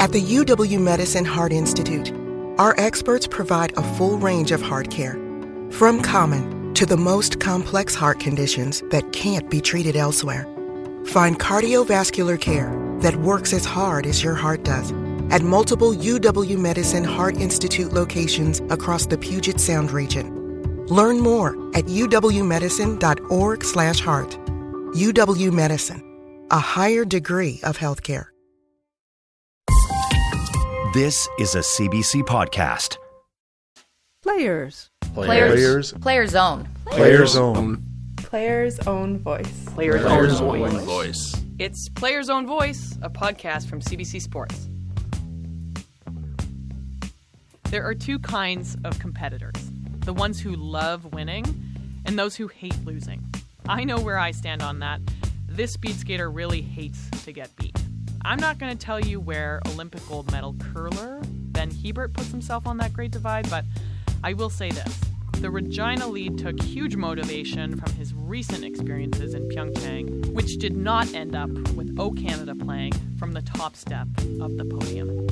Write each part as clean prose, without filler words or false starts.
At the UW Medicine Heart Institute, our experts provide a full range of heart care, from common to the most complex heart conditions that can't be treated elsewhere. Find cardiovascular care that works as hard as your heart does at multiple UW Medicine Heart Institute locations across the Puget Sound region. Learn more at uwmedicine.org/heart. UW Medicine, a higher degree of healthcare. This is a CBC podcast. Players Zone. Player's Own Voice. It's Player's Own Voice, a podcast from CBC Sports. There are two kinds of competitors, the ones who love winning and those who hate losing. I know where I stand on that. This speed skater really hates to get beat. I'm not going to tell you where Olympic gold medal curler Ben Hebert puts himself on that great divide, but I will say this. The Regina lead took huge motivation from his recent experiences in Pyeongchang, which did not end up with O Canada playing from the top step of the podium.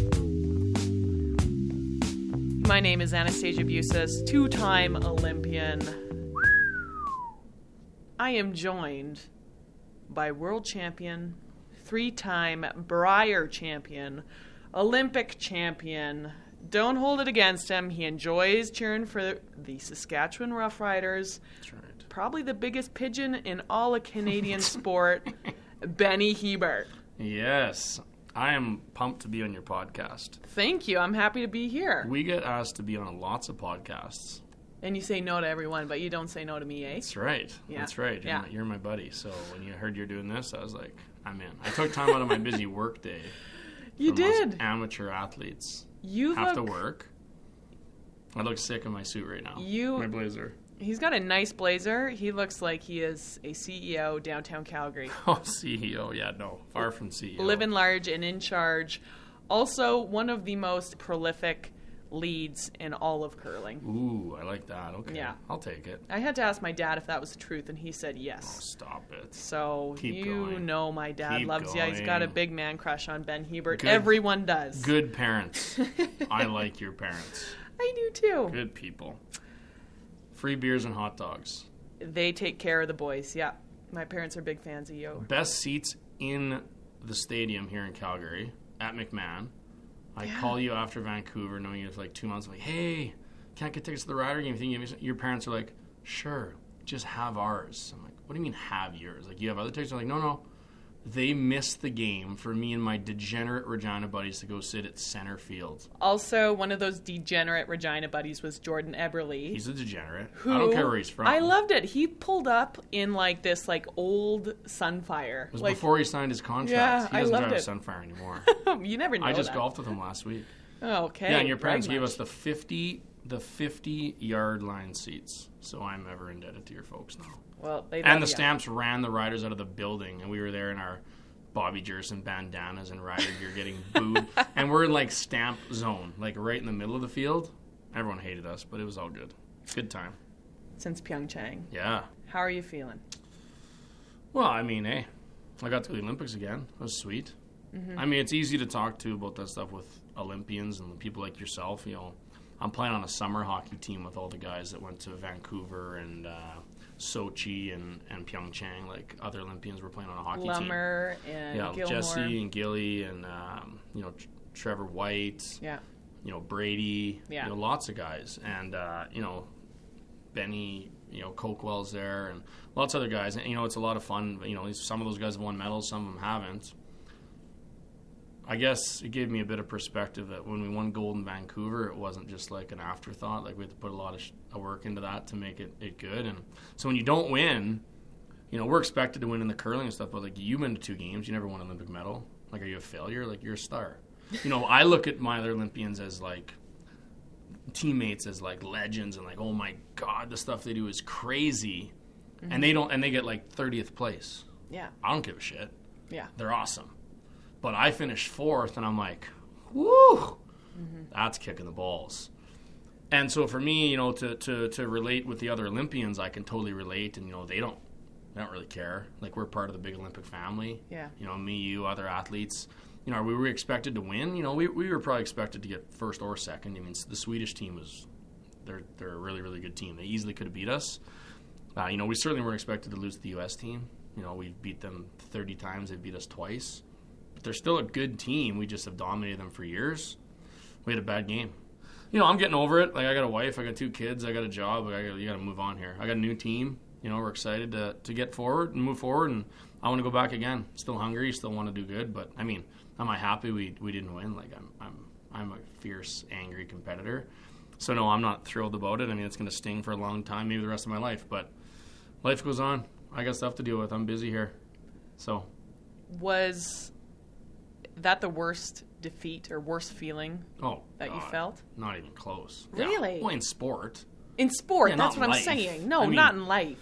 My name is Anastasia Busas, two-time Olympian. I am joined by world champion, three-time Brier champion, Olympic champion. Don't hold it against him. He enjoys cheering for the Saskatchewan Roughriders. That's right. Probably the biggest pigeon in all of Canadian sport, Benny Hebert. Yes. I am pumped to be on your podcast. Thank you. I'm happy to be here. We get asked to be on lots of podcasts. And you say no to everyone, but you don't say no to me, eh? That's right. Yeah. That's right. Yeah. You're my buddy. So when you heard you're doing this, I was like, I'm in. I took time out of my busy work day. You did. Amateur athletes You have look, to work. I look sick in my suit right now. My blazer. He's got a nice blazer. He looks like he is a CEO downtown Calgary. Oh, CEO. Yeah, no. Far from CEO. Living large and in charge. Also, one of the most prolific leads in all of curling. Ooh, I like that. Okay. Yeah. I'll take it. I had to ask my dad if that was the truth, and he said Oh, yes. stop it. So Keep you going. know my dad Keep loves you. He's got a going. big man crush on Ben Hebert. Good. Everyone does. Good parents. I like your parents. I do too. Good people. Free beers and hot dogs. They take care of the boys. Yeah. My parents are big fans of you. Best seats in the stadium here in Calgary at McMahon. I call you after Vancouver, knowing you for like 2 months. I'm like, hey, can't get tickets to the Rider game. Your parents are like, sure, just have ours. I'm like, what do you mean have yours? Like, you have other tickets? I'm like, no. They missed the game for me and my degenerate Regina buddies to go sit at center field. Also, one of those degenerate Regina buddies was Jordan Eberle. He's a degenerate. Who, I don't care where he's from. I loved it. He pulled up in like this like old Sunfire. It was like, before he signed his contract. Yeah, he doesn't I loved drive it. a Sunfire anymore. You never know I just that. golfed with him last week. Oh, okay. Yeah, and your parents Brag gave much. us the 50-yard line seats, so I'm ever indebted to your folks now. Well, they And the love ya. Stamps ran the Riders out of the building, and we were there in our Bobby Jerson bandanas and Rider gear getting booed. And we're in, like, Stamp zone, like, right in the middle of the field. Everyone hated us, but it was all good. Good time. Since Pyeongchang. Yeah. How are you feeling? Well, I mean, hey, I got to the Olympics again. It was sweet. Mm-hmm. I mean, it's easy to talk to about that stuff with Olympians and people like yourself. You know, I'm playing on a summer hockey team with all the guys that went to Vancouver and Sochi and Pyeongchang. Like, other Olympians were playing on a hockey team. Lummer and Gilmore. Jesse and Gilly and, Trevor White. Yeah. Brady. Yeah. Lots of guys. And, Benny, Coquell's there and lots of other guys. And, it's a lot of fun. Some of those guys have won medals, some of them haven't. I guess it gave me a bit of perspective that when we won gold in Vancouver, it wasn't just like an afterthought. Like, we had to put a lot of work into that to make it good. And so when you don't win, we're expected to win in the curling and stuff, but like, you've been to 2 games, you never won an Olympic medal. Like, are you a failure? Like, you're a star. I look at my other Olympians as like teammates, as like legends, and like, oh my God, the stuff they do is crazy. Mm-hmm. And they get like 30th place. Yeah. I don't give a shit. Yeah. They're awesome. But I finished 4th, and I'm like, woo, that's kicking the balls. And so for me, to relate with the other Olympians, I can totally relate, and they don't really care. Like, we're part of the big Olympic family. Yeah. Me, you, other athletes. are we expected to win? We were probably expected to get first or second. I mean, the Swedish team they're a really, really good team. They easily could have beat us. We certainly weren't expected to lose to the U.S. team. We've beat them 30 times. They've beat us twice. But they're still a good team. We just have dominated them for years. We had a bad game. I'm getting over it. Like, I got a wife. I got 2 kids. I got a job. You got to move on here. I got a new team. We're excited to get forward and move forward. And I want to go back again. Still hungry. Still want to do good. But, I mean, am I happy we didn't win? Like, I'm a fierce, angry competitor. So, no, I'm not thrilled about it. I mean, it's going to sting for a long time, maybe the rest of my life. But life goes on. I got stuff to deal with. I'm busy here. So. Was that the worst defeat or worst feeling that you felt? Not even close. Really? Yeah. Well, in sport. In sport, Yeah, that's not what I'm life. saying. No, I mean, not in life.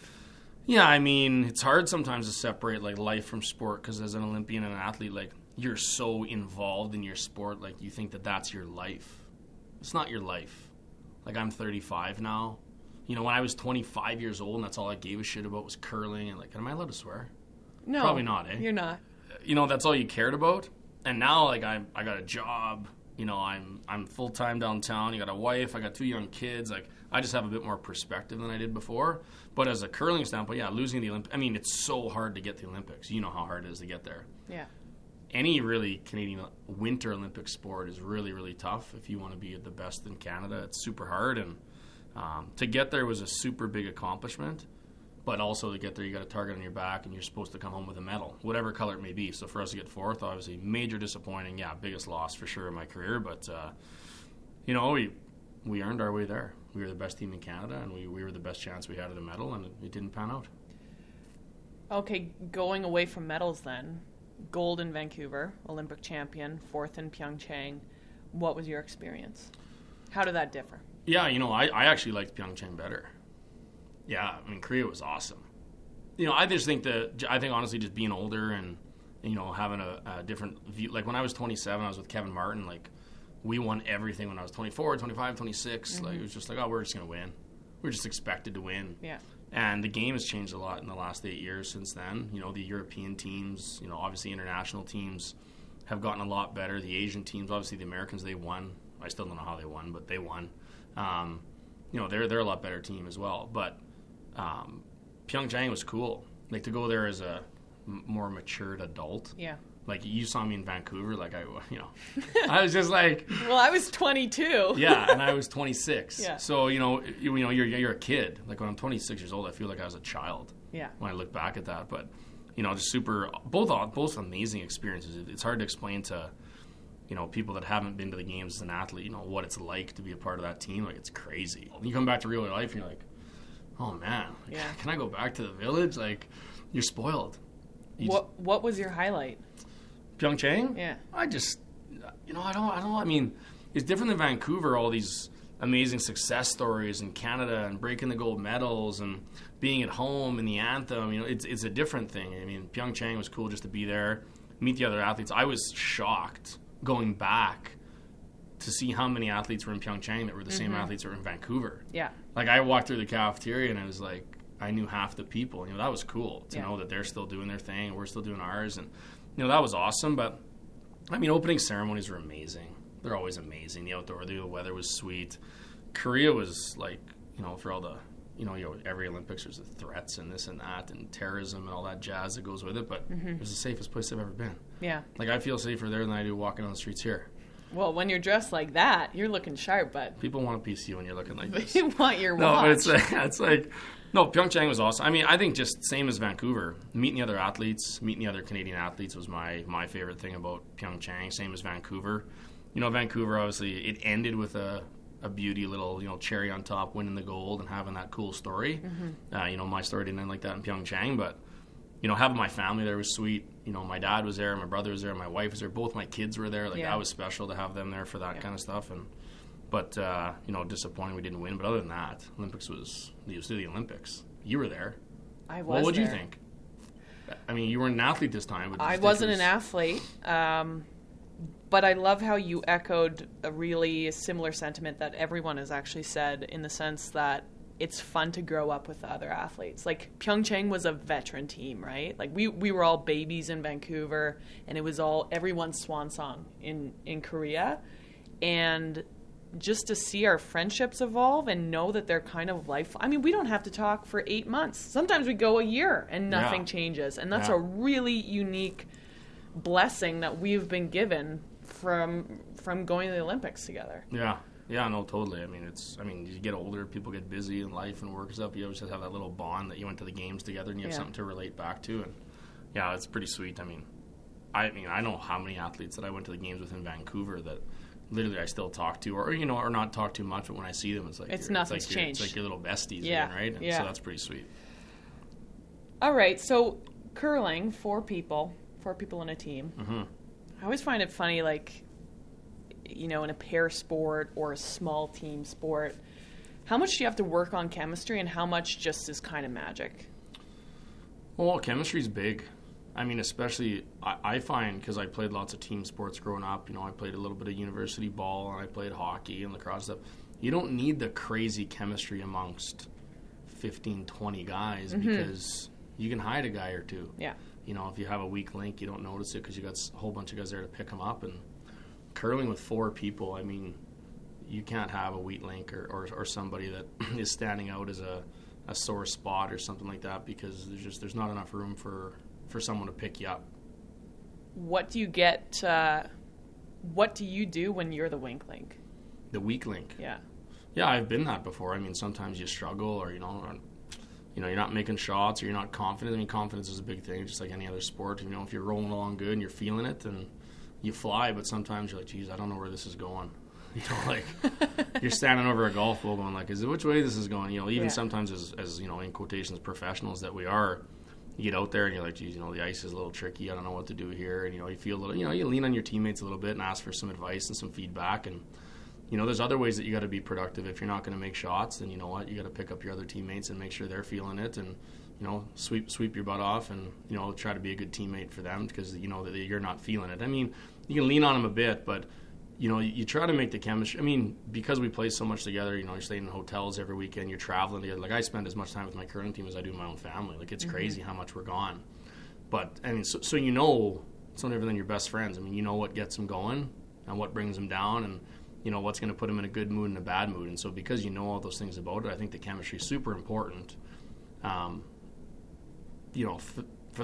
Yeah, I mean, it's hard sometimes to separate like life from sport because as an Olympian and an athlete, like you're so involved in your sport, like you think that that's your life. It's not your life. Like I'm 35 now. When I was 25 years old and that's all I gave a shit about was curling and like, am I allowed to swear? No. Probably not, eh? You're not. That's all you cared about. And now like I got a job, I'm full-time downtown. You got a wife, I got 2 young kids. Like I just have a bit more perspective than I did before. But as a curling standpoint, yeah, losing the Olympics, I mean, it's so hard to get the Olympics. You know how hard it is to get there. Yeah. Any really Canadian winter Olympic sport is really, really tough. If you want to be the best in Canada, it's super hard. And to get there was a super big accomplishment. But also to get there, you got a target on your back, and you're supposed to come home with a medal, whatever color it may be. So for us to get fourth, obviously, major disappointing. Yeah, biggest loss for sure in my career. But, we earned our way there. We were the best team in Canada, and we were the best chance we had at a medal, and it didn't pan out. Okay, going away from medals then, gold in Vancouver, Olympic champion, fourth in Pyeongchang. What was your experience? How did that differ? Yeah, I actually liked Pyeongchang better. Yeah, I mean, Korea was awesome. I just think honestly just being older and, having a different view. Like when I was 27, I was with Kevin Martin, like we won everything when I was 24, 25, 26. Mm-hmm. Like it was just like, we're just going to win. We're just expected to win. Yeah. And the game has changed a lot in the last 8 years since then. The European teams, obviously international teams have gotten a lot better. The Asian teams, obviously the Americans, they won. I still don't know how they won, but they won. They're a lot better team as well. But Pyeongchang was cool. Like to go there as a more matured adult. Yeah. Like you saw me in Vancouver, like I was just like. Well, I was 22. Yeah, and I was 26. Yeah. So you're a kid. Like when I'm 26 years old, I feel like I was a child. Yeah. When I look back at that, but just super both amazing experiences. It's hard to explain to people that haven't been to the games as an athlete, what it's like to be a part of that team. Like it's crazy. You come back to real life and you're like, oh man, yeah. Can I go back to the village? Like you're spoiled. What was your highlight? Pyeongchang? Yeah. I just, I don't. I mean, it's different than Vancouver. All these amazing success stories in Canada and breaking the gold medals and being at home in the anthem. It's a different thing. I mean, Pyeongchang was cool just to be there, meet the other athletes. I was shocked going back to see how many athletes were in Pyeongchang that were the same athletes that were in Vancouver. Yeah. Like I walked through the cafeteria and I was like, I knew half the people. That was cool to know that they're still doing their thing and we're still doing ours. And, that was awesome. But, I mean, opening ceremonies were amazing. They're always amazing. The weather was sweet. Korea was like, for all the, every Olympics there's the threats and this and that and terrorism and all that jazz that goes with it. But it was the safest place I've ever been. Yeah. Like I feel safer there than I do walking on the streets here. Well, when you're dressed like that, you're looking sharp, but people want a piece of you when you're looking like this. They want your watch. No, but it's like no, Pyeongchang was awesome. I mean, I think just same as Vancouver. Meeting the other athletes, meeting the other Canadian athletes was my favorite thing about Pyeongchang. Same as Vancouver. Vancouver obviously it ended with a beauty little cherry on top, winning the gold and having that cool story. My story didn't end like that in Pyeongchang, but having my family there was sweet. My dad was there, my brother was there, my wife was there. Both my kids were there. Like that was special to have them there for that kind of stuff. But disappointing we didn't win. But other than that, Olympics was the Olympics. You were there. I was. What would you think? I mean, you weren't an athlete this time. I wasn't an athlete, but I love how you echoed a really similar sentiment that everyone has actually said, in the sense that it's fun to grow up with the other athletes. Like Pyeongchang was a veteran team, right? Like we were all babies in Vancouver, and it was all everyone's swan song in Korea. And just to see our friendships evolve and know that they're kind of life. I mean, we don't have to talk for 8 months. Sometimes we go a year and nothing changes. And that's a really unique blessing that we've been given from going to the Olympics together. Yeah, no, totally. I mean, you get older, people get busy in life and work and stuff. You always just have that little bond that you went to the games together and you have something to relate back to. And yeah, it's pretty sweet. I mean, I know how many athletes that I went to the games with in Vancouver that literally I still talk to, or or not talk too much, but when I see them, nothing's changed. It's like your little besties again, right? And so that's pretty sweet. All right, so curling, 4 people in a team. Mm-hmm. I always find it funny, like, in a pair sport or a small team sport, how much do you have to work on chemistry and how much just is kind of magic? Well, chemistry's big. I mean, especially I find, because I played lots of team sports growing up, I played a little bit of university ball and I played hockey and lacrosse stuff. You don't need the crazy chemistry amongst 15, 20 guys because you can hide a guy or two. Yeah. If you have a weak link, you don't notice it because you got a whole bunch of guys there to pick them up. And curling with 4 people, I mean, you can't have a weak link or somebody that is standing out as a sore spot or something like that because there's not enough room for someone to pick you up. What do you do when you're the weak link? The weak link? Yeah. Yeah, I've been that before. I mean, sometimes you struggle or, you're not making shots or you're not confident. I mean, confidence is a big thing, just like any other sport. If you're rolling along good and you're feeling it, then you fly, but sometimes you're like, geez, I don't know where this is going. You're standing over a golf ball going like, which way this is going? Even sometimes as in quotations, professionals that we are, you get out there and you're like, geez, the ice is a little tricky. I don't know what to do here. And, you feel a little, you lean on your teammates a little bit and ask for some advice and some feedback. And, there's other ways that you got to be productive. If you're not going to make shots, then you know what? You got to pick up your other teammates and make sure they're feeling it and, sweep your butt off and, try to be a good teammate for them because you know that you're not feeling it. I mean, you can lean on them a bit, but, you try to make the chemistry. I mean, because we play so much together, you're staying in hotels every weekend, you're traveling together. Like, I spend as much time with my curling team as I do my own family. Like, it's crazy how much we're gone. But, I mean, so it's no different than your best friends. I mean, you know what gets them going and what brings them down and, what's going to put them in a good mood and a bad mood. And so because you know all those things about it, I think the chemistry is super important, for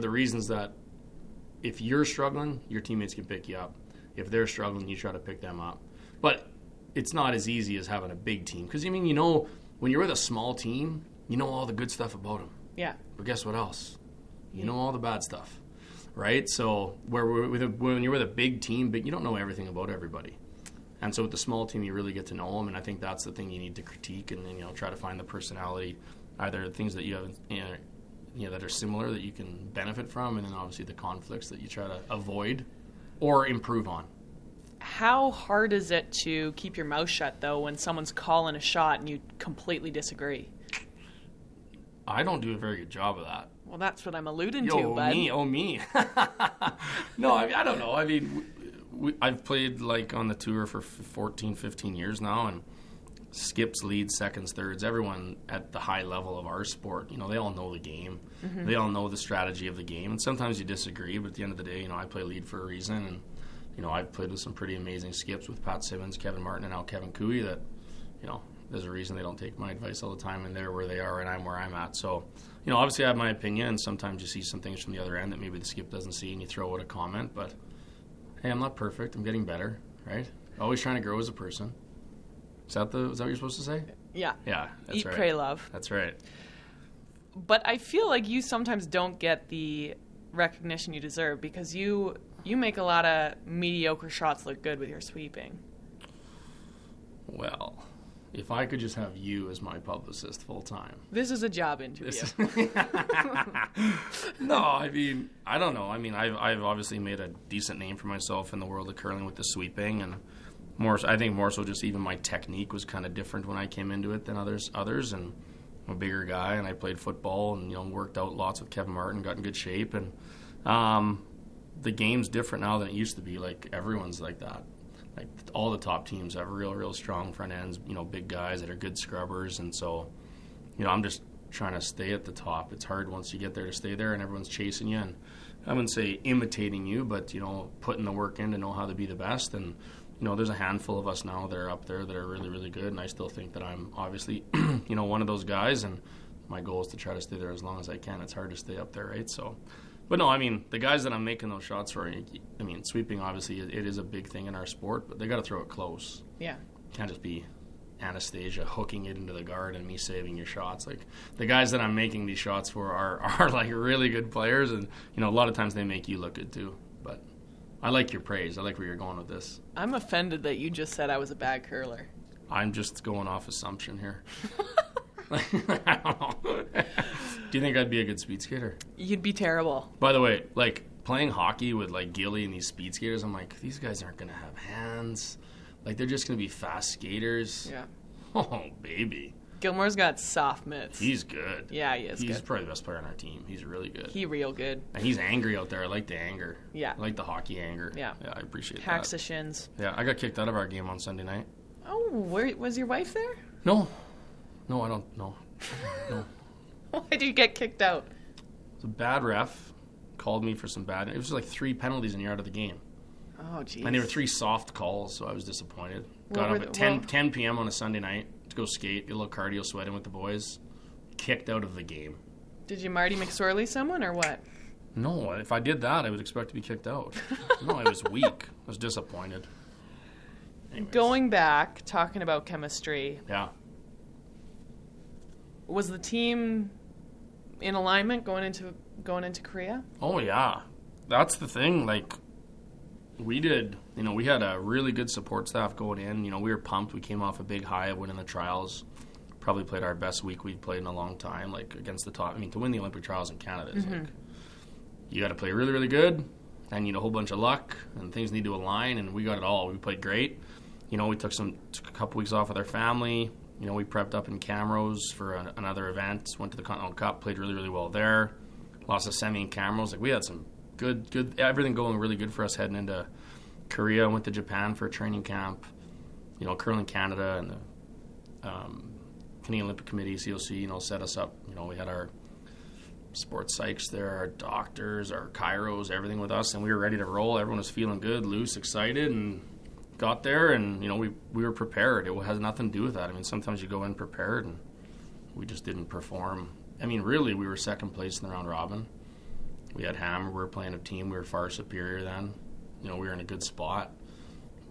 the reasons that if you're struggling, your teammates can pick you up. If they're struggling, you try to pick them up. But it's not as easy as having a big team. Because, when you're with a small team, you know all the good stuff about them. Yeah. But guess what else? You know all the bad stuff, right? So when you're with a big team, you don't know everything about everybody. And so with the small team, you really get to know them. And I think that's the thing you need to critique and then, try to find the personality, either things that you have, that are similar that you can benefit from, and then obviously the conflicts that you try to avoid or improve on. How hard is it to keep your mouth shut, though, when someone's calling a shot and you completely disagree? I don't do a very good job of that. Well, that's what I'm alluding to, bud. Me. No, I don't know. I mean, I've played, on the tour for 14, 15 years now, and skips, leads, seconds, thirds, everyone at the high level of our sport, they all know the game. Mm-hmm. They all know the strategy of the game. And sometimes you disagree, but at the end of the day, I play lead for a reason. And, I've played with some pretty amazing skips with Pat Simmons, Kevin Martin, and now Kevin Cooey that, there's a reason they don't take my advice all the time, and they're where they are and I'm where I'm at. So, obviously I have my opinion, and sometimes you see some things from the other end that maybe the skip doesn't see, and you throw out a comment. But, hey, I'm not perfect. I'm getting better, right? Always trying to grow as a person. Is that what you're supposed to say? Yeah. Yeah, that's right. Eat, pray, love. That's right. But I feel like you sometimes don't get the recognition you deserve because you make a lot of mediocre shots look good with your sweeping. Well, if I could just have you as my publicist full time. This is a job interview. No, I mean, I don't know. I mean, I've obviously made a decent name for myself in the world of curling with the sweeping, and I think more so just even my technique was kind of different when I came into it than others, and I'm a bigger guy, and I played football and worked out lots with Kevin Martin, got in good shape, and the game's different now than it used to be. Like, everyone's like that. Like, all the top teams have real strong front ends, big guys that are good scrubbers, and so I'm just trying to stay at the top. It's hard once you get there to stay there and everyone's chasing you, and I wouldn't say imitating you, but putting the work in to know how to be the best. And there's a handful of us now that are up there that are really, really good, and I still think that I'm obviously one of those guys, and my goal is to try to stay there as long as I can. It's hard to stay up there, right? So, but no, I mean, the guys that I'm making those shots for, I mean, sweeping, obviously, it is a big thing in our sport, but they got to throw it close. Yeah. Can't just be Anastasia hooking it into the guard and me saving your shots. Like, the guys that I'm making these shots for are like really good players, and a lot of times they make you look good too. But I like your praise. I like where you're going with this. I'm offended that you just said I was a bad curler. I'm just going off assumption here. I don't know. Do you think I'd be a good speed skater? You'd be terrible. By the way, like, playing hockey with like Gilly and these speed skaters, I'm like, these guys aren't going to have hands. Like, they're just going to be fast skaters. Yeah. Oh, baby. Gilmore's got soft mitts. He's good. Yeah, he is He's good. probably the best player on our team. He's really good. He real good. And he's angry out there. I like the anger. Yeah. I like the hockey anger. Yeah. Yeah, I appreciate Hacks that. the shins. Yeah, I got kicked out of our game on Sunday night. Oh, was your wife there? No, I don't know. No. Why did you get kicked out? It was a bad ref. Called me for some bad. It was like 3 penalties and you're out of the game. Oh, jeez. And there were 3 soft calls, so I was disappointed. What Got were up at the- 10 p.m. on a Sunday night to go skate, get a little cardio sweating with the boys. Kicked out of the game. Did you Marty McSorley someone or what? No, if I did that, I would expect to be kicked out. No, I was weak. I was disappointed. Anyways. Going back, talking about chemistry, Yeah. was the team in alignment going into Korea? Oh, yeah. That's the thing. Like, we did, we had a really good support staff going in. We were pumped. We came off a big high of winning the trials. Probably played our best week we've played in a long time, like, against the top. I mean, to win the Olympic trials in Canada is like, you got to play really, really good, and you need a whole bunch of luck, and things need to align, and we got it all. We played great. We took a couple weeks off with our family. We prepped up in Camrose for another event, went to the Continental Cup, played really, really well there. Lost a semi in Camrose. Like, we had some good, everything going really good for us heading into Korea. Went to Japan for a training camp. Curling Canada and the Canadian Olympic Committee, COC, set us up. We had our sports psychs there, our doctors, our chiros, everything with us, and we were ready to roll. Everyone was feeling good, loose, excited, and got there, and we were prepared. It has nothing to do with that. I mean, sometimes you go in prepared, and we just didn't perform. I mean, really, we were second place in the round robin. We had Hammer. We were playing a team. We were far superior then. We were in a good spot.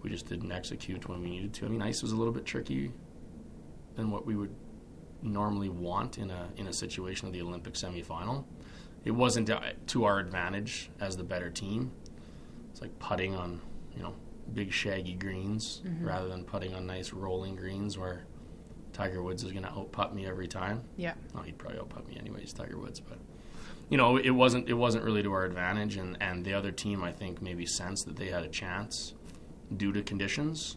We just didn't execute when we needed to. I mean, ice was a little bit tricky than what we would normally want in a situation of the Olympic semifinal. It wasn't to our advantage as the better team. It's like putting on, big shaggy greens rather than putting on nice rolling greens where Tiger Woods is going to out-putt me every time. Yeah. Oh, he'd probably out-putt me anyways, Tiger Woods, but it wasn't really to our advantage, and the other team, I think, maybe sensed that they had a chance due to conditions,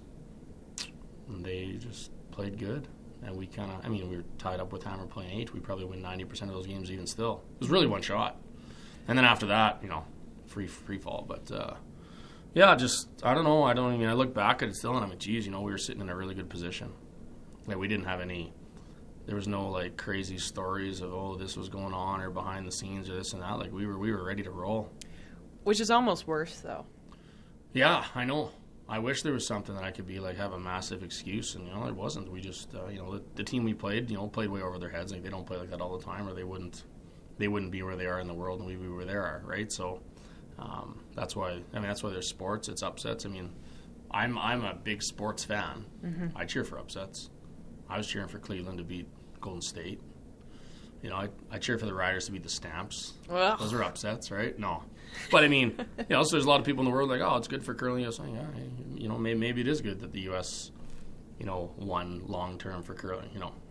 and they just played good. And we we were tied up with Hammer playing 8. We probably win 90% of those games even still. It was really one shot. And then after that, free fall. But, yeah, just, I don't know. I look back at it still and I'm like, geez, we were sitting in a really good position. Like, we didn't have there was no, like, crazy stories of, oh, this was going on or behind the scenes or this and that. Like, we were ready to roll. Which is almost worse, though. Yeah, I know. I wish there was something that I could be like have a massive excuse, and there wasn't. We just the team we played played way over their heads. Like, they don't play like that all the time, or they wouldn't be where they are in the world, and we were there, right? So that's why there's sports. It's upsets. I mean, I'm a big sports fan. I cheer for upsets. I was cheering for Cleveland to beat Golden State. I cheer for the Riders to beat the Stamps. Well. Those are upsets, right? No. But, I mean, so there's a lot of people in the world like, oh, it's good for curling. So, yeah, maybe it is good that the U.S., won long-term for curling.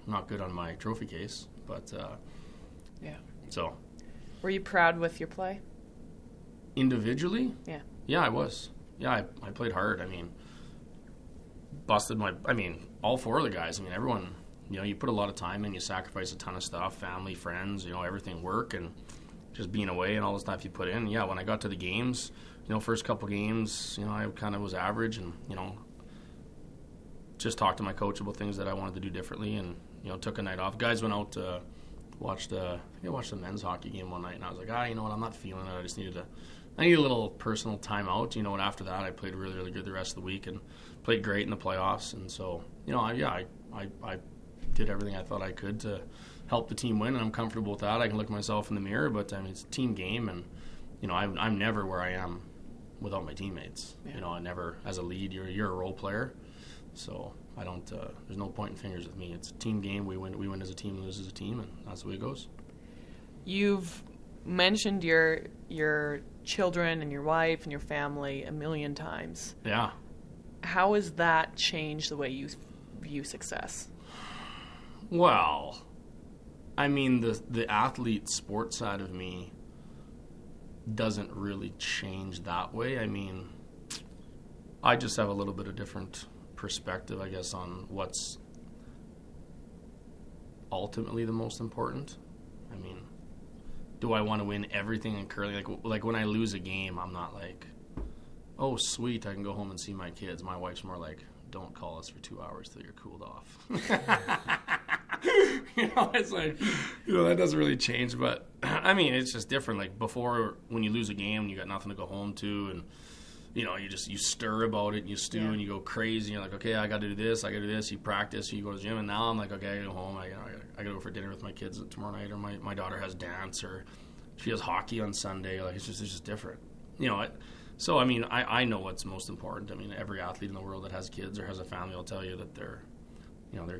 Not good on my trophy case, but, yeah. So. Were you proud with your play? Individually? Yeah. Yeah, I was. Yeah, I played hard. I mean, all 4 of the guys. I mean, everyone, you put a lot of time in, you sacrifice a ton of stuff, family, friends, everything, work, and just being away and all the stuff you put in. Yeah, when I got to the games, first couple games, I kind of was average, and, just talked to my coach about things that I wanted to do differently, and took a night off. Guys went out to watch the men's hockey game one night, and I was like, you know what, I'm not feeling it. I just needed a little personal time out. And after that, I played really, really good the rest of the week and played great in the playoffs. And so, I did everything I thought I could to help the team win, and I'm comfortable with that. I can look myself in the mirror, but it's a team game, and I'm never where I am without my teammates. Yeah. I never, as a lead, you're a role player, so I don't. There's no pointing fingers with me. It's a team game. We win as a team, lose as a team, and that's the way it goes. You've mentioned your children and your wife and your family a million times. Yeah. How has that changed the way you view success? Well, the athlete sport side of me doesn't really change that way. I just have a little bit of different perspective, I guess, on what's ultimately the most important. Do I want to win everything in curling? Like when I lose a game, I'm not like, oh, sweet, I can go home and see my kids. My wife's more like, don't call us for 2 hours till you're cooled off. It's like, that doesn't really change. But, it's just different. Like before, when you lose a game, you got nothing to go home to, and, you stir about it, and you stew, and you go crazy. You're like, okay, I got to do this, You practice, you go to the gym, and now I'm like, okay, I go home. I got to go for dinner with my kids tomorrow night, or my daughter has dance, or she has hockey on Sunday. Like, it's just different. So, I know what's most important. Every athlete in the world that has kids or has a family will tell you that their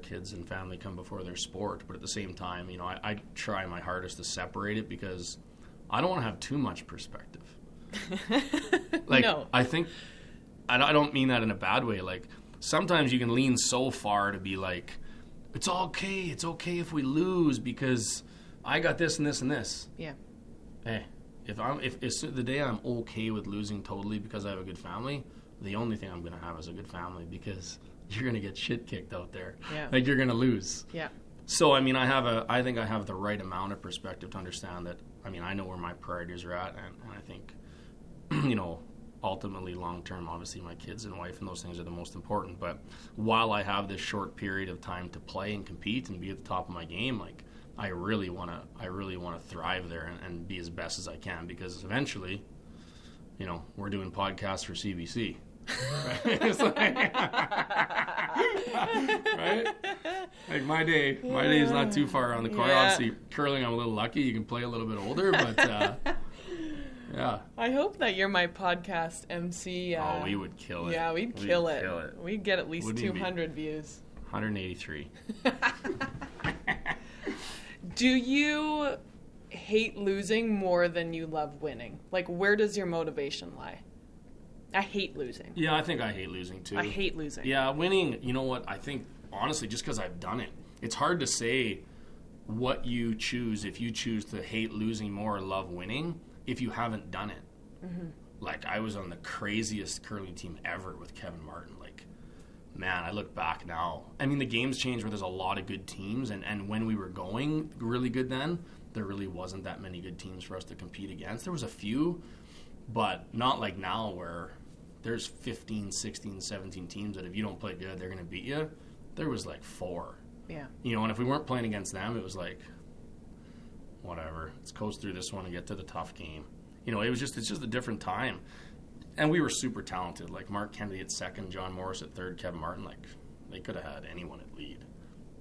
kids and family come before their sport. But at the same time, I try my hardest to separate it, because I don't want to have too much perspective. No. I think, I don't mean that in a bad way. Like, sometimes you can lean so far to be like, it's okay if we lose because I got this and this and this. Yeah. Hey. If it's the day I'm okay with losing totally because I have a good family, the only thing I'm going to have is a good family, because you're going to get shit kicked out there. Yeah. Like, you're going to lose. Yeah. So, I think I have the right amount of perspective to understand that, I know where my priorities are at, and I think, ultimately long term, obviously my kids and wife and those things are the most important. But while I have this short period of time to play and compete and be at the top of my game, like, I really want to thrive there and be as best as I can, because eventually, we're doing podcasts for CBC. Right? Like my day is not too far around the corner. Yeah. Obviously, curling, I'm a little lucky. You can play a little bit older, but yeah. I hope that you're my podcast MC. We would kill it. Yeah, we'd kill it. We'd get at least Wouldn't 200 views. 183. Do you hate losing more than you love winning? Like, where does your motivation lie? I hate losing. Yeah, I think I hate losing too. I hate losing. Yeah, winning, you know what? I think, honestly, just because I've done it, it's hard to say what you choose if you choose to hate losing more or love winning if you haven't done it. Mm-hmm. Like, I was on the craziest curling team ever with Kevin Martin. Like, man, I look back now. The game's changed where there's a lot of good teams, and when we were going really good then, there really wasn't that many good teams for us to compete against. There was a few, but not like now where there's 15, 16, 17 teams that if you don't play good, they're going to beat you. There was like 4. Yeah. And if we weren't playing against them, it was like, whatever. Let's coast through this one and get to the tough game. It's just a different time. And we were super talented. Like, Mark Kennedy at second, John Morris at third, Kevin Martin. Like, they could have had anyone at lead.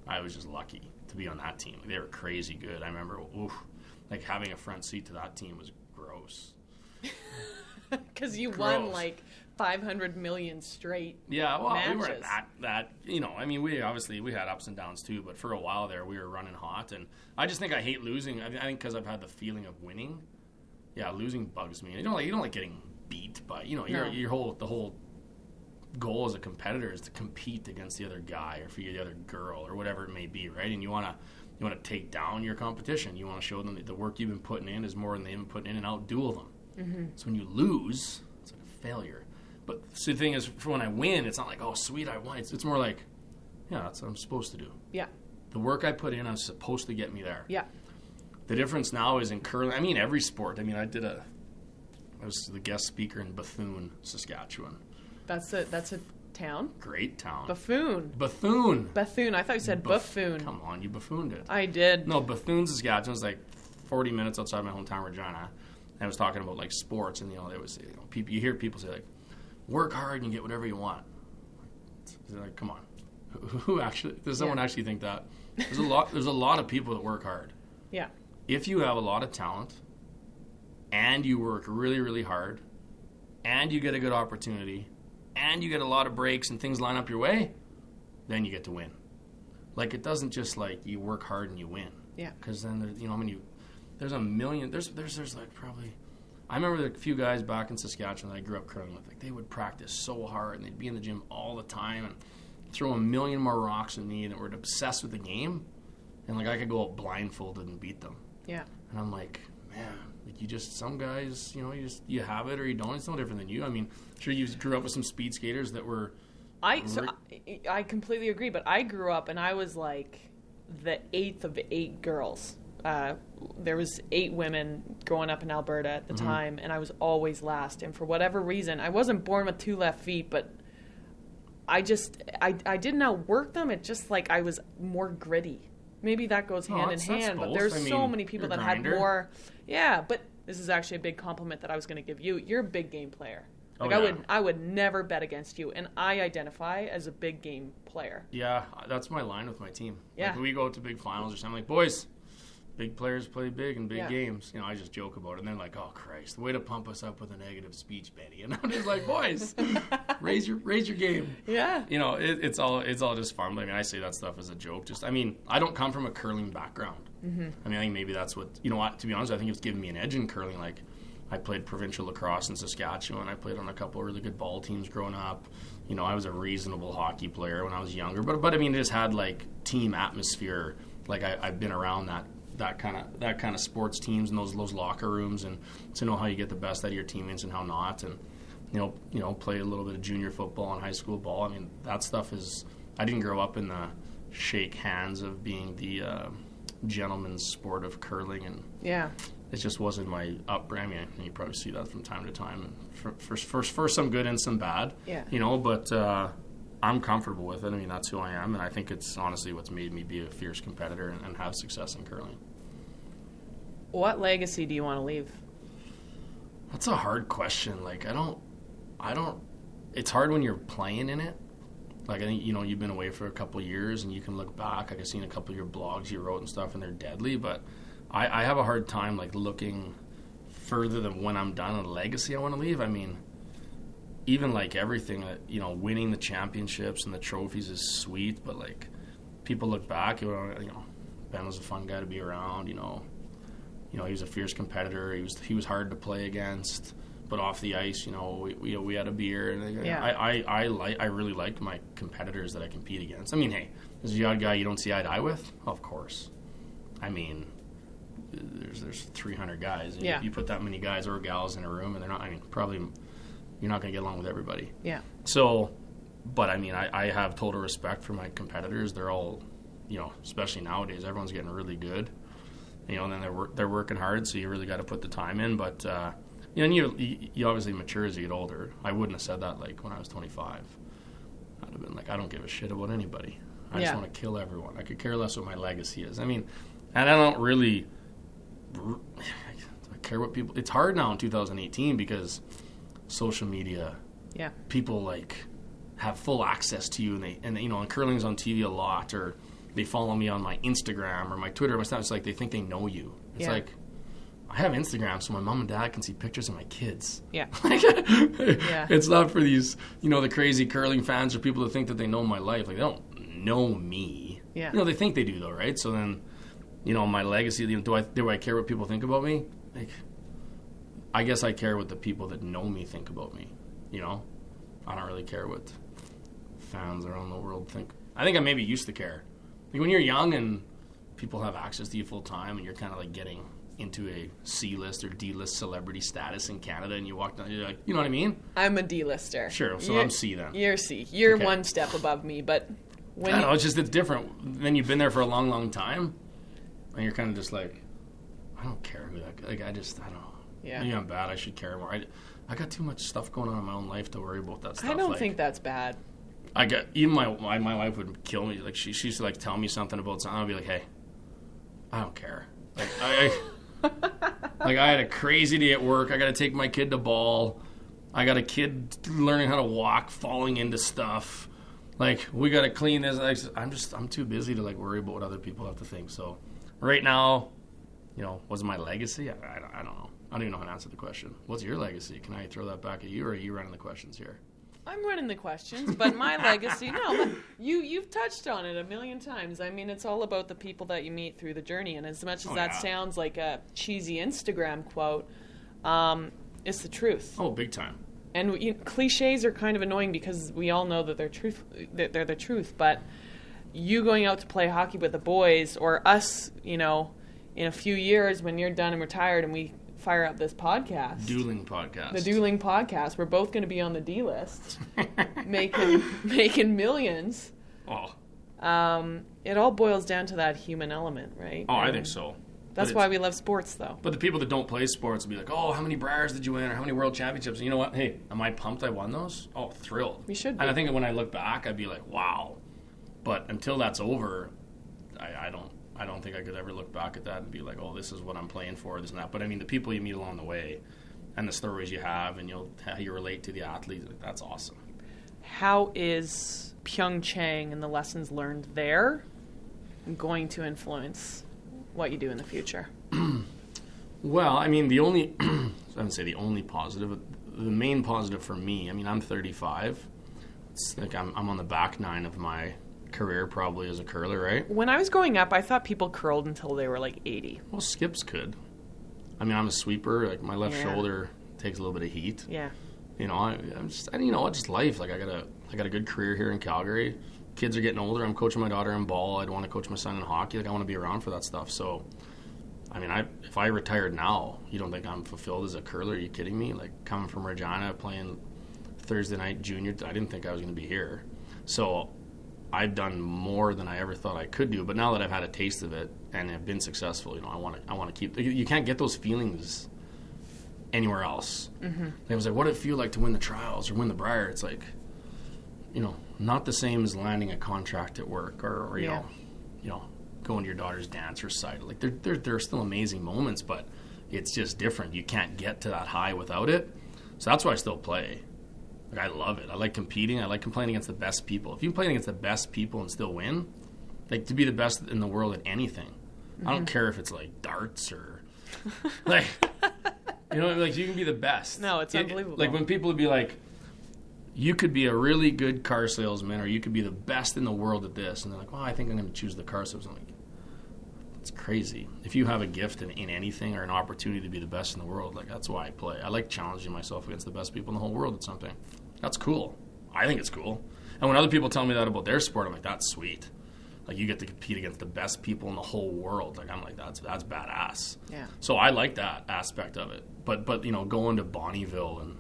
I was just lucky to be on that team. They were crazy good. I remember, having a front seat to that team was gross. Because you won like 500 million straight. Yeah, well, matches. we weren't that. We had ups and downs too. But for a while there, we were running hot, and I just think I hate losing. I think because I've had the feeling of winning. Yeah, losing bugs me. You don't like getting beat, but the whole goal as a competitor is to compete against the other guy or for the other girl or whatever it may be, right? And you want to take down your competition. You want to show them that the work you've been putting in is more than they've been putting in, and outduel them. Mm-hmm. So when you lose, it's like a failure. But so the thing is, for when I win, it's not like, oh, sweet, I won. It's more like, yeah, that's what I'm supposed to do. Yeah. The work I put in, I'm supposed to get me there. Yeah. The difference now is in curling. Every sport. I was the guest speaker in Bethune, Saskatchewan. That's a Town. Great town. Bethune. Bethune. Bethune. I thought you said buffoon. Come on, you buffooned it. I did. No, Bethune, Saskatchewan was like 40 minutes outside my hometown, Regina. And I was talking about like sports, and there was people. You hear people say like, "Work hard and you get whatever you want." They're like, come on, who actually? Does someone actually think that? There's a lot of people that work hard. Yeah. If you have a lot of talent, and you work really, really hard, and you get a good opportunity, and you get a lot of breaks and things line up your way, then you get to win. Like, it doesn't just like you work hard and you win. Yeah. Because then there's a million. There's like probably. I remember a few guys back in Saskatchewan that I grew up curling with. Like, they would practice so hard and they'd be in the gym all the time and throw a million more rocks than me, that were obsessed with the game. And like, I could go out blindfolded and beat them. Yeah. And I'm like, man, like, you just, some guys, you have it or you don't. It's no different than you. I mean, sure, you grew up with some speed skaters that were. I completely agree, but I grew up and I was like the 8th of 8 girls. There was 8 women growing up in Alberta at the time, and I was always last. And for whatever reason, I wasn't born with 2 left feet, but I didn't outwork them. It just like I was more gritty. Maybe that goes hand in hand, but there's so many people that had more. Yeah, but this is actually a big compliment that I was going to give you. You're a big game player. Like, I would never bet against you, and I identify as a big game player. Yeah, that's my line with my team. Yeah. Like, we go to big finals or something, like, boys, big players play big in big games. I just joke about it, and they're like, oh, Christ, way to pump us up with a negative speech, Betty. And I'm just like, boys, raise your game. Yeah. It's all just fun. I mean, I say that stuff as a joke. I don't come from a curling background. Mm-hmm. I mean, I think maybe that's what, to be honest, I think it's given me an edge in curling. Like, I played provincial lacrosse in Saskatchewan. I played on a couple of really good ball teams growing up. I was a reasonable hockey player when I was younger. But I mean, it just had, like, team atmosphere. Like, I've been around that kind of sports teams and those locker rooms, and to know how you get the best out of your teammates and how not. And, play a little bit of junior football and high school ball. I mean, that stuff is... I didn't grow up in the shake hands of being the gentleman's sport of curling. And yeah. It just wasn't my upbringing. I mean, you probably see that from time to time, and for some good and some bad. Yeah. But I'm comfortable with it. I mean, that's who I am, and I think it's honestly what's made me be a fierce competitor and have success in curling. What legacy do you want to leave? That's a hard question. Like, I don't. It's hard when you're playing in it. Like, I think you've been away for a couple of years, and you can look back. Like, I've seen a couple of your blogs you wrote and stuff, and they're deadly, but. I have a hard time, like, looking further than when I'm done, a legacy I want to leave. I mean, even, like, everything that, winning the championships and the trophies is sweet, but, like, people look back, Ben was a fun guy to be around, he was a fierce competitor. He was hard to play against, but off the ice, we had a beer. And I really like my competitors that I compete against. I mean, hey, there's the odd guy you don't see eye to eye with? Of course. I mean... There's 300 guys. And you put that many guys or gals in a room, and they're not. I mean, probably you're not going to get along with everybody. Yeah. So, but I mean, I have total respect for my competitors. They're all, especially nowadays, everyone's getting really good. And then they're working hard, so you really got to put the time in. But and you obviously mature as you get older. I wouldn't have said that like when I was 25. I'd have been like, I don't give a shit about anybody. I just want to kill everyone. I could care less what my legacy is. I mean, and I don't really. I care what people. It's hard now in 2018 because social media. Yeah. People like have full access to you, and curling's on TV a lot, or they follow me on my Instagram or my Twitter or my stuff. It's like they think they know you. It's like I have Instagram so my mom and dad can see pictures of my kids. Yeah. It's not for these the crazy curling fans or people that think that they know my life. Like, they don't know me. Yeah. They think they do though, right? So then. My legacy, do I care what people think about me? Like, I guess I care what the people that know me think about me, I don't really care what fans around the world think. I think I maybe used to care. Like, when you're young and people have access to you full time and you're kind of like getting into a C-list or D-list celebrity status in Canada and you walk down, you're like, you know what I mean? I'm a D-lister. Sure, so I'm C then. You're C. You're one step above me, but when I don't know, it's different. Then you've been there for a long, long time. And you're kind of just like, I don't care who that. Like, I don't know. Yeah. Maybe I'm bad. I should care more. I got too much stuff going on in my own life to worry about that stuff. I don't think that's bad. even my wife would kill me. Like she used to like tell me something about something. I'd be like, hey, I don't care. Like like I had a crazy day at work. I got to take my kid to ball. I got a kid learning how to walk, falling into stuff. Like we got to clean this. I'm too busy to like worry about what other people have to think. So right now, what's my legacy? I don't know. I don't even know how to answer the question. What's your legacy? Can I throw that back at you, or are you running the questions here? I'm running the questions, but my legacy, no, you've touched on it a million times. I mean, it's all about the people that you meet through the journey, and as much as that sounds like a cheesy Instagram quote, it's the truth. Oh, big time. And cliches are kind of annoying because we all know that they're the truth, but you going out to play hockey with the boys, or us, in a few years when you're done and retired and we fire up this podcast. Dueling podcast. The Dueling podcast. We're both going to be on the D list, making millions. Oh. It all boils down to that human element, right? Oh, I think so. That's why we love sports, though. But the people that don't play sports will be like, oh, how many Briars did you win, or how many World Championships? And you know what? Hey, am I pumped I won those? Oh, thrilled. We should be. And I think when I look back, I'd be like, wow. But until that's over, I don't think I could ever look back at that and be like, oh, this is what I'm playing for, this and that. But I mean, the people you meet along the way and the stories you have and how you relate to the athletes, that's awesome. How is Pyeongchang and the lessons learned there going to influence what you do in the future? Well, I mean, I wouldn't say the only positive, the main positive for me, I mean, I'm 35. It's like I'm on the back nine of my career probably as a curler, right? When I was growing up, I thought people curled until they were like 80. Well, skips could. I mean, I'm a sweeper. Like my left shoulder takes a little bit of heat. Yeah. I'm just, and just life. Like I got a good career here in Calgary. Kids are getting older. I'm coaching my daughter in ball. I'd want to coach my son in hockey. Like I want to be around for that stuff. So, I mean, if I retired now, you don't think I'm fulfilled as a curler? Are you kidding me? Like coming from Regina, playing Thursday night junior, I didn't think I was going to be here. So I've done more than I ever thought I could do. But now that I've had a taste of it and have been successful, I want to keep. You can't get those feelings anywhere else. Mm-hmm. It was like, what did it feel like to win the trials or win the Brier? It's like, not the same as landing a contract at work or you know, going to your daughter's dance recital. Like they're still amazing moments, but it's just different. You can't get to that high without it. So that's why I still play. Like I love it. I like competing. I like playing against the best people. If you play against the best people and still win, like to be the best in the world at anything. Mm-hmm. I don't care if it's like darts or like like you can be the best. No, it's unbelievable. Like when people would be like, you could be a really good car salesman, or you could be the best in the world at this, and they're like, well, I think I'm going to choose the car salesman. I'm like, it's crazy. If you have a gift in anything or an opportunity to be the best in the world, like that's why I play. I like challenging myself against the best people in the whole world at something. That's cool. I think it's cool. And when other people tell me that about their sport, I'm like, that's sweet. Like you get to compete against the best people in the whole world. Like I'm like, that's badass. Yeah. So I like that aspect of it. But going to Bonnyville and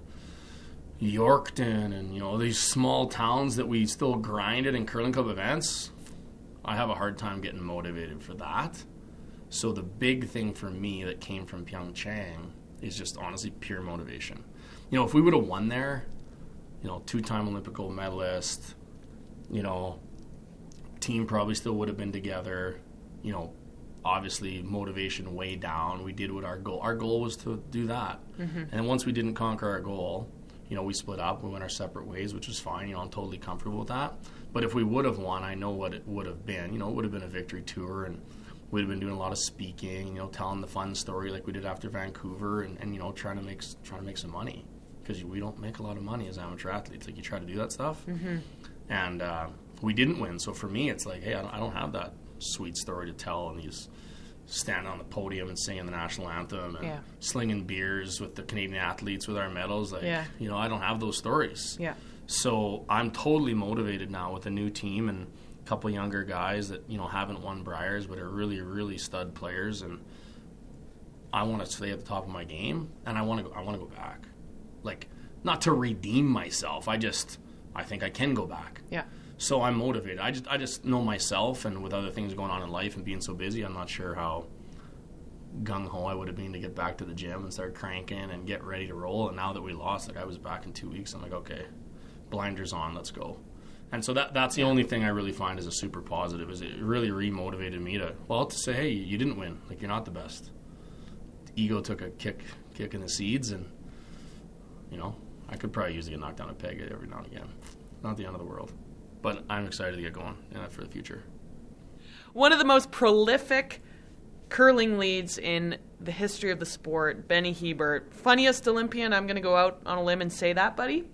Yorkton and these small towns that we still grind it in curling club events, I have a hard time getting motivated for that. So the big thing for me that came from Pyeongchang is just honestly pure motivation. If we would have won there, 2-time Olympic gold medalist, team probably still would have been together. Obviously motivation way down. We did what our goal was to do that. Mm-hmm. And once we didn't conquer our goal, we split up. We went our separate ways, which was fine. I'm totally comfortable with that. But if we would have won, I know what it would have been. It would have been a victory tour, and we'd have been doing a lot of speaking, telling the fun story like we did after Vancouver, and trying to make some money, because we don't make a lot of money as amateur athletes. Like you try to do that stuff, mm-hmm. and we didn't win. So for me, it's like, hey, I don't have that sweet story to tell, and these standing on the podium and singing the national anthem and slinging beers with the Canadian athletes with our medals. Like, I don't have those stories. Yeah. So I'm totally motivated now with a new team and a couple younger guys that, haven't won Briers but are really, really stud players. And I want to stay at the top of my game, and I want to go back. Like, not to redeem myself. I think I can go back. Yeah. So I'm motivated. I just know myself, and with other things going on in life and being so busy, I'm not sure how gung-ho I would have been to get back to the gym and start cranking and get ready to roll. And now that we lost, like I was back in 2 weeks, I'm like, okay, blinders on, let's go. And so that's the only thing I really find is a super positive, is it really remotivated me to say, hey, you didn't win. Like, you're not the best. Ego took a kick in the seeds, and, I could probably use to get knocked down a peg every now and again. Not the end of the world. But I'm excited to get going for the future. One of the most prolific curling leads in the history of the sport, Benny Hebert. Funniest Olympian, I'm going to go out on a limb and say that, buddy.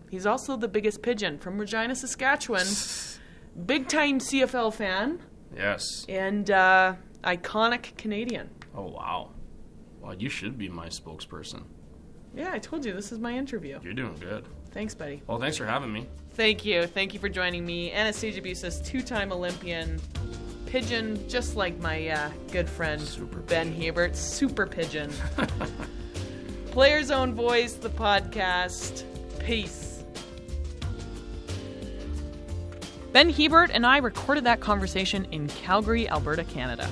He's also the biggest pigeon from Regina, Saskatchewan. Big-time CFL fan. Yes. And iconic Canadian. Oh, wow. Well, you should be my spokesperson. Yeah, I told you, this is my interview. You're doing good. Thanks, buddy. Well, thanks for having me. Thank you. Thank you for joining me. Anastasia Busis, 2-time Olympian. Pigeon, just like my good friend Ben Hebert. Super pigeon. Player's Own Voice, the podcast. Peace. Ben Hebert and I recorded that conversation in Calgary, Alberta, Canada.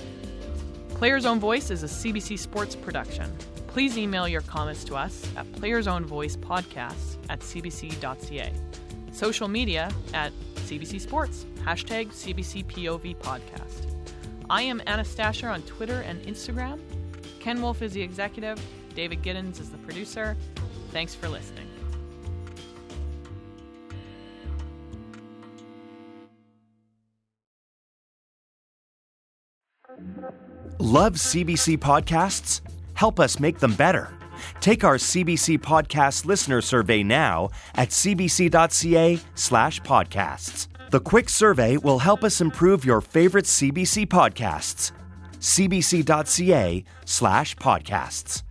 Player's Own Voice is a CBC Sports production. Please email your comments to us at playersownvoicepodcasts@cbc.ca. Social media at CBC Sports, #CBCPOV podcast. I am Anastasia on Twitter and Instagram. Ken Wolf is the executive. David Giddens is the producer. Thanks for listening. Love CBC podcasts? Help us make them better. Take our CBC Podcast listener survey now at cbc.ca/podcasts. The quick survey will help us improve your favorite CBC podcasts. cbc.ca/podcasts.